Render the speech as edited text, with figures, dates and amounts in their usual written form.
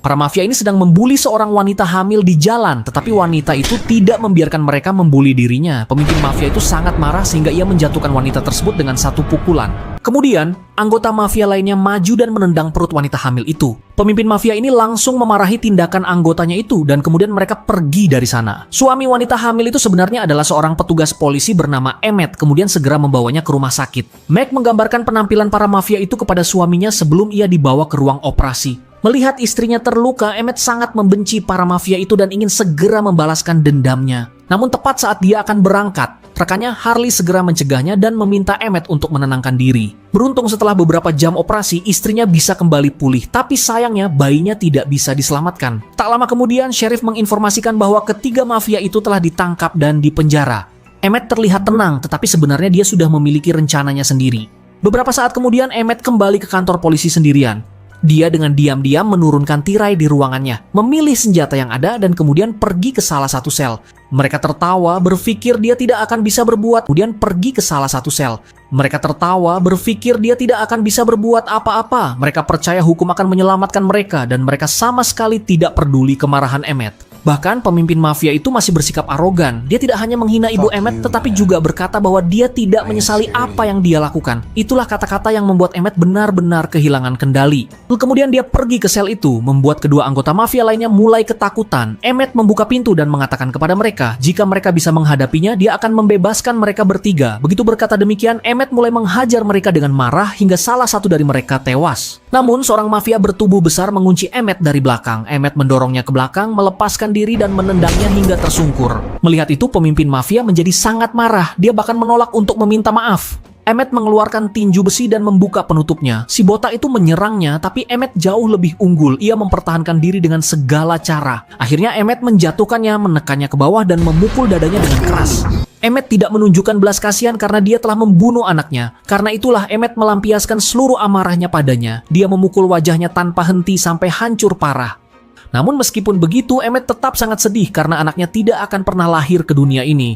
Para mafia ini sedang membuli seorang wanita hamil di jalan, tetapi wanita itu tidak membiarkan mereka membuli dirinya. Pemimpin mafia itu sangat marah sehingga ia menjatuhkan wanita tersebut dengan satu pukulan. Kemudian, anggota mafia lainnya maju dan menendang perut wanita hamil itu. Pemimpin mafia ini langsung memarahi tindakan anggotanya itu dan kemudian mereka pergi dari sana. Suami wanita hamil itu sebenarnya adalah seorang petugas polisi bernama Emmett, kemudian segera membawanya ke rumah sakit. Meg menggambarkan penampilan para mafia itu kepada suaminya sebelum ia dibawa ke ruang operasi. Melihat istrinya terluka, Emmett sangat membenci para mafia itu dan ingin segera membalaskan dendamnya. Namun tepat saat dia akan berangkat, rekannya Harley segera mencegahnya dan meminta Emmett untuk menenangkan diri. Beruntung setelah beberapa jam operasi, istrinya bisa kembali pulih, tapi sayangnya bayinya tidak bisa diselamatkan. Tak lama kemudian, Sheriff menginformasikan bahwa ketiga mafia itu telah ditangkap dan dipenjara. Emmett terlihat tenang, tetapi sebenarnya dia sudah memiliki rencananya sendiri. Beberapa saat kemudian, Emmett kembali ke kantor polisi sendirian. Dia dengan diam-diam menurunkan tirai di ruangannya, memilih senjata yang ada dan kemudian pergi ke salah satu sel. Mereka tertawa, berpikir dia tidak akan bisa berbuat, kemudian pergi ke salah satu sel. Mereka tertawa, berpikir dia tidak akan bisa berbuat apa-apa. Mereka percaya hukum akan menyelamatkan mereka dan mereka sama sekali tidak peduli kemarahan Emmett. Bahkan pemimpin mafia itu masih bersikap arogan. Dia tidak hanya menghina ibu Emmett, tetapi juga berkata bahwa dia tidak menyesali apa yang dia lakukan. Itulah kata-kata yang membuat Emmett benar-benar kehilangan kendali. Lalu kemudian dia pergi ke sel itu, membuat kedua anggota mafia lainnya mulai ketakutan. Emmett membuka pintu dan mengatakan kepada mereka, jika mereka bisa menghadapinya, dia akan membebaskan mereka bertiga. Begitu berkata demikian, Emmett mulai menghajar mereka dengan marah hingga salah satu dari mereka tewas. Namun, seorang mafia bertubuh besar mengunci Emmett dari belakang. Emmett mendorongnya ke belakang, melepaskan diri dan menendangnya hingga tersungkur. Melihat itu, pemimpin mafia menjadi sangat marah. Dia bahkan menolak untuk meminta maaf. Emmett mengeluarkan tinju besi dan membuka penutupnya. Si botak itu menyerangnya, tapi Emmett jauh lebih unggul. Ia mempertahankan diri dengan segala cara. Akhirnya Emmett menjatuhkannya, menekannya ke bawah dan memukul dadanya dengan keras. Emmett tidak menunjukkan belas kasihan karena dia telah membunuh anaknya. Karena itulah Emmett melampiaskan seluruh amarahnya padanya. Dia memukul wajahnya tanpa henti sampai hancur parah. Namun meskipun begitu, Emmett tetap sangat sedih karena anaknya tidak akan pernah lahir ke dunia ini.